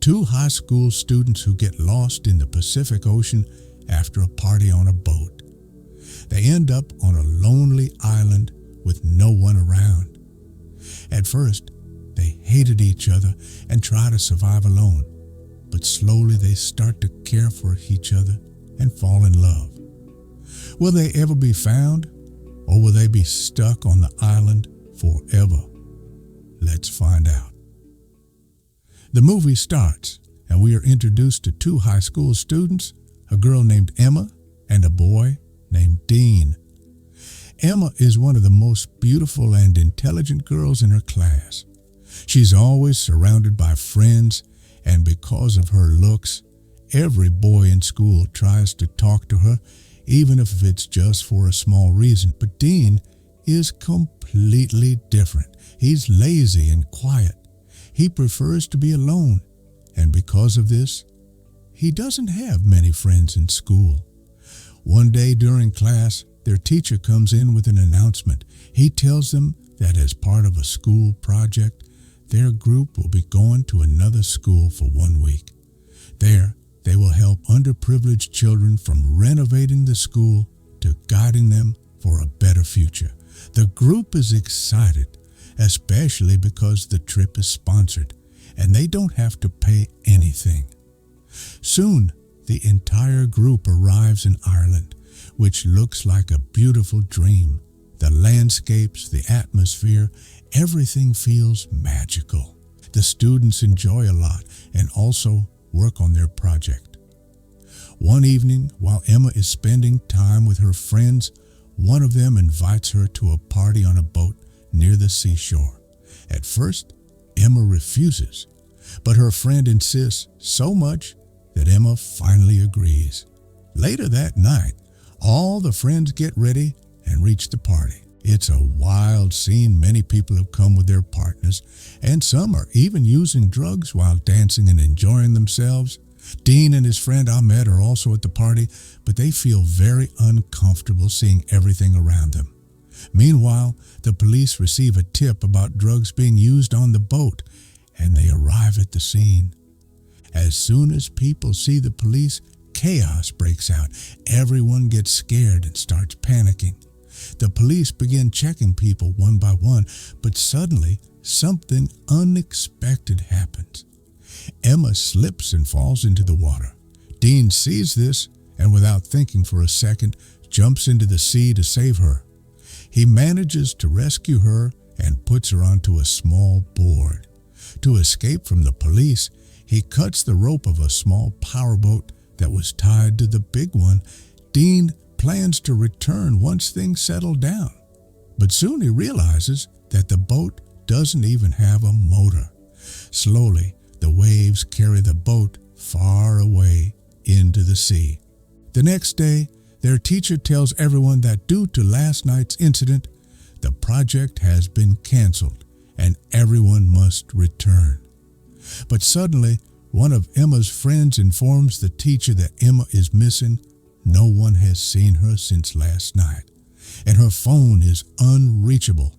two high school students who get lost in the Pacific Ocean after a party on a boat. They end up on a lonely island with no one around. At first, they hated each other and try to survive alone, but slowly they start to care for each other and fall in love. Will they ever be found, or will they be stuck on the island forever? Let's find out. The movie starts, and we are introduced to two high school students, a girl named Emma and a boy named Dean. Emma is one of the most beautiful and intelligent girls in her class. She's always surrounded by friends, and because of her looks, every boy in school tries to talk to her, even if it's just for a small reason. But Dean is completely different. He's lazy and quiet. He prefers to be alone, and because of this, he doesn't have many friends in school. One day during class, their teacher comes in with an announcement. He tells them that as part of a school project, their group will be going to another school for 1 week. There, they will help underprivileged children from renovating the school to guiding them for a better future. The group is excited, especially because the trip is sponsored and they don't have to pay anything. Soon, the entire group arrives in Ireland, which looks like a beautiful dream. The landscapes, the atmosphere, everything feels magical. The students enjoy a lot and also work on their project. One evening, while Emma is spending time with her friends, one of them invites her to a party on a boat near the seashore. At first, Emma refuses, but her friend insists so much that Emma finally agrees. Later that night, all the friends get ready and reach the party. It's a wild scene. Many people have come with their partners, and some are even using drugs while dancing and enjoying themselves. Dean and his friend Ahmed are also at the party, but they feel very uncomfortable seeing everything around them. Meanwhile, the police receive a tip about drugs being used on the boat, and they arrive at the scene. As soon as people see the police, chaos breaks out. Everyone gets scared and starts panicking. The police begin checking people one by one, but suddenly something unexpected happens. Emma slips and falls into the water. Dean sees this and, without thinking for a second, jumps into the sea to save her. He manages to rescue her and puts her onto a small board. To escape from the police, he cuts the rope of a small powerboat that was tied to the big one. Dean plans to return once things settle down, but soon he realizes that the boat doesn't even have a motor. Slowly, the waves carry the boat far away into the sea. The next day, their teacher tells everyone that due to last night's incident, the project has been canceled and everyone must return. But suddenly, one of Emma's friends informs the teacher that Emma is missing. No one has seen her since last night, and her phone is unreachable.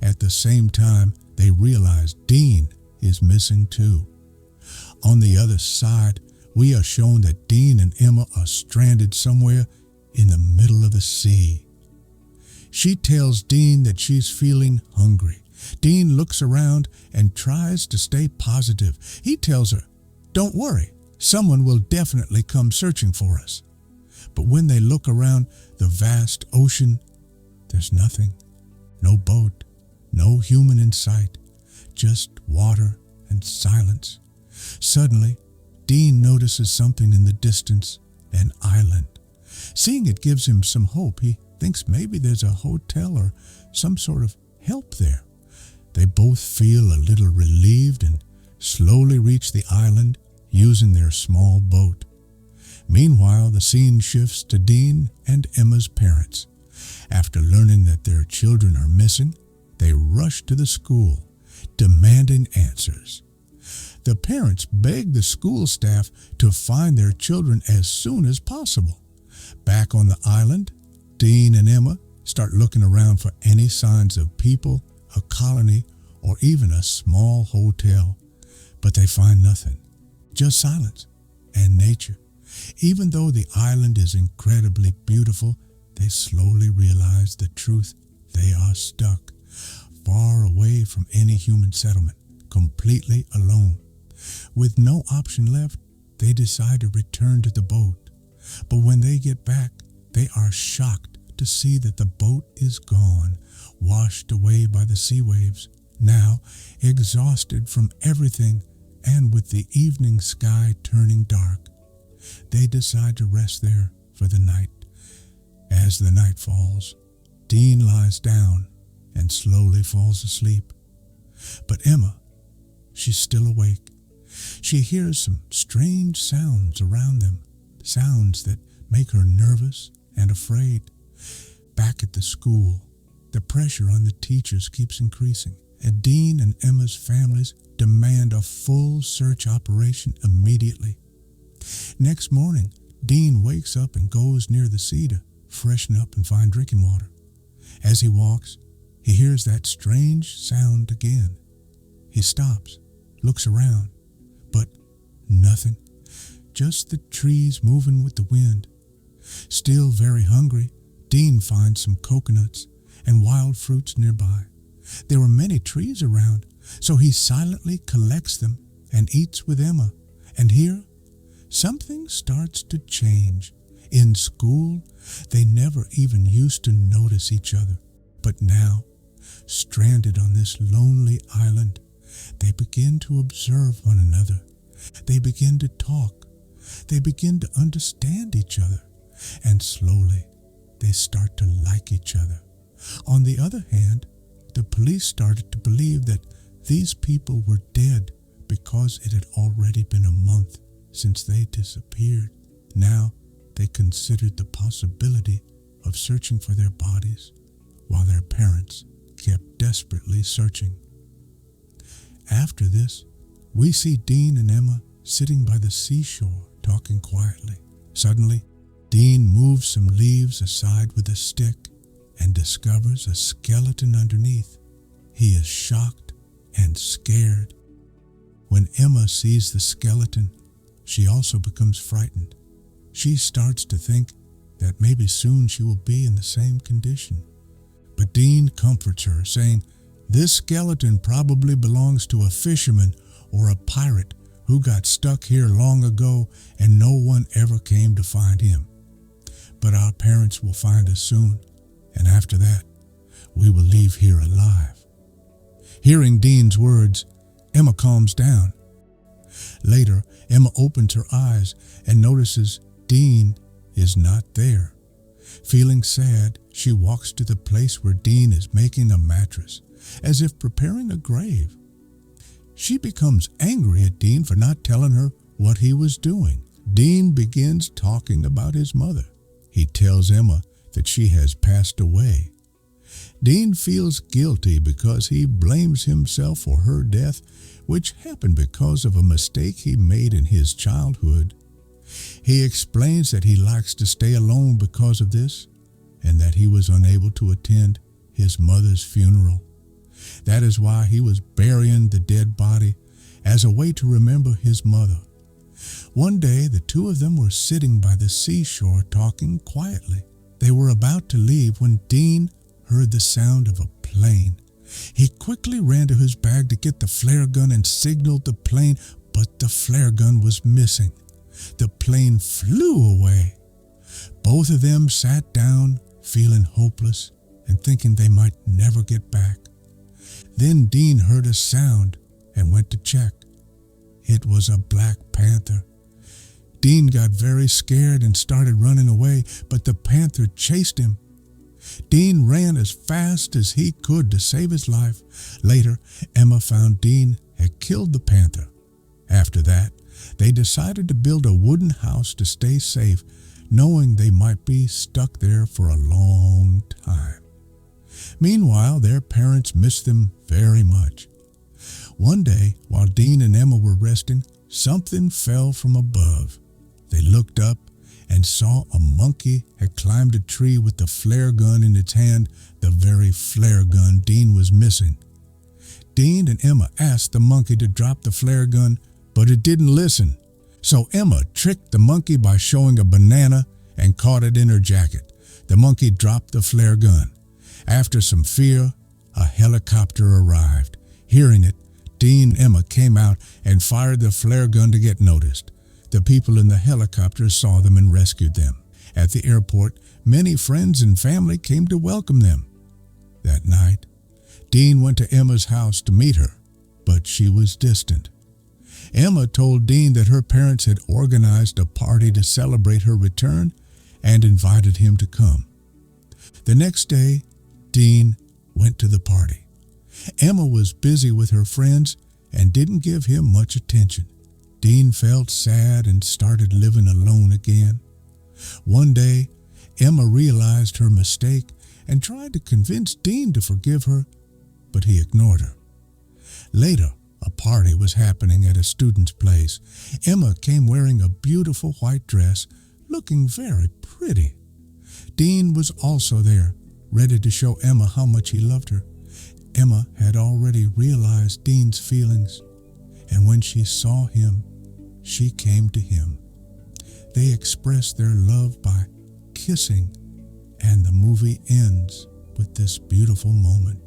At the same time, they realize Dean is missing too. On the other side, we are shown that Dean and Emma are stranded somewhere in the middle of the sea. She tells Dean that she's feeling hungry. Dean looks around and tries to stay positive. He tells her, "Don't worry, someone will definitely come searching for us." But when they look around the vast ocean, there's nothing. No boat, no human in sight, just water and silence. Suddenly, Dean notices something in the distance, an island. Seeing it gives him some hope. He thinks maybe there's a hotel or some sort of help there. They both feel a little relieved and slowly reach the island using their small boat. Meanwhile, the scene shifts to Dean and Emma's parents. After learning that their children are missing, they rush to the school, demanding answers. The parents beg the school staff to find their children as soon as possible. Back on the island, Dean and Emma start looking around for any signs of people, a colony, or even a small hotel, but they find nothing. just silence and nature. Even though the island is incredibly beautiful, they slowly realize the truth. They are stuck, far away from any human settlement, completely alone. With no option left, they decide to return to the boat. But when they get back, they are shocked to see that the boat is gone, washed away by the sea waves. Now, exhausted from everything and with the evening sky turning dark, they decide to rest there for the night. As the night falls, Dean lies down and slowly falls asleep. But Emma, she's still awake. She hears some strange sounds around them, sounds that make her nervous and afraid. Back at the school, the pressure on the teachers keeps increasing, and Dean and Emma's families demand a full search operation immediately. Next morning, Dean wakes up and goes near the sea to freshen up and find drinking water. As he walks, he hears that strange sound again. He stops, looks around, but nothing. Just the trees moving with the wind. Still very hungry, Dean finds some coconuts and wild fruits nearby. There were many trees around, so he silently collects them and eats with Emma. And here, something starts to change. In school, they never even used to notice each other. But now, stranded on this lonely island, they begin to observe one another. They begin to talk. They begin to understand each other. And slowly, they start to like each other. On the other hand, the police started to believe that these people were dead because it had already been a month since they disappeared. Now, they considered the possibility of searching for their bodies while their parents kept desperately searching. After this, we see Dean and Emma sitting by the seashore talking quietly. Suddenly, Dean moves some leaves aside with a stick and discovers a skeleton underneath. He is shocked and scared. When Emma sees the skeleton, she also becomes frightened. She starts to think that maybe soon she will be in the same condition. But Dean comforts her, saying, "This skeleton probably belongs to a fisherman or a pirate who got stuck here long ago and no one ever came to find him. But our parents will find us soon, and after that, we will leave here alive." Hearing Dean's words, Emma calms down. Later, Emma opens her eyes and notices Dean is not there. Feeling sad, she walks to the place where Dean is making a mattress, as if preparing a grave. She becomes angry at Dean for not telling her what he was doing. Dean begins talking about his mother. He tells Emma that she has passed away. Dean feels guilty because he blames himself for her death, which happened because of a mistake he made in his childhood. He explains that he likes to stay alone because of this, and that he was unable to attend his mother's funeral. That is why he was burying the dead body as a way to remember his mother. One day, the two of them were sitting by the seashore talking quietly. They were about to leave when Dean heard the sound of a plane. He quickly ran to his bag to get the flare gun and signaled the plane, but the flare gun was missing. The plane flew away. Both of them sat down, feeling hopeless and thinking they might never get back. Then Dean heard a sound and went to check. It was a black panther. Dean got very scared and started running away, but the panther chased him. Dean ran as fast as he could to save his life. Later, Emma found Dean had killed the panther. After that, they decided to build a wooden house to stay safe, knowing they might be stuck there for a long time. Meanwhile, their parents missed them very much. One day, while Dean and Emma were resting, something fell from above. They looked up and saw a monkey had climbed a tree with the flare gun in its hand, the very flare gun Dean was missing. Dean and Emma asked the monkey to drop the flare gun, but it didn't listen. So Emma tricked the monkey by showing a banana and caught it in her jacket. The monkey dropped the flare gun. After some fear, a helicopter arrived. Hearing it, Dean and Emma came out and fired the flare gun to get noticed. The people in the helicopter saw them and rescued them. At the airport, many friends and family came to welcome them. That night, Dean went to Emma's house to meet her, but she was distant. Emma told Dean that her parents had organized a party to celebrate her return and invited him to come. The next day, Dean went to the party. Emma was busy with her friends and didn't give him much attention. Dean felt sad and started living alone again. One day, Emma realized her mistake and tried to convince Dean to forgive her, but he ignored her. Later, a party was happening at a student's place. Emma came wearing a beautiful white dress, looking very pretty. Dean was also there, ready to show Emma how much he loved her. Emma had already realized Dean's feelings, and when she saw him, she came to him. They expressed their love by kissing, and the movie ends with this beautiful moment.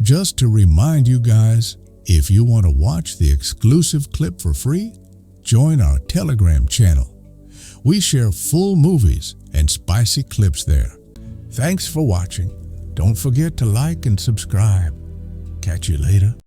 Just to remind you guys, if you want to watch the exclusive clip for free, join our Telegram channel. We share full movies and spicy clips there. Thanks for watching. Don't forget to like and subscribe. Catch you later.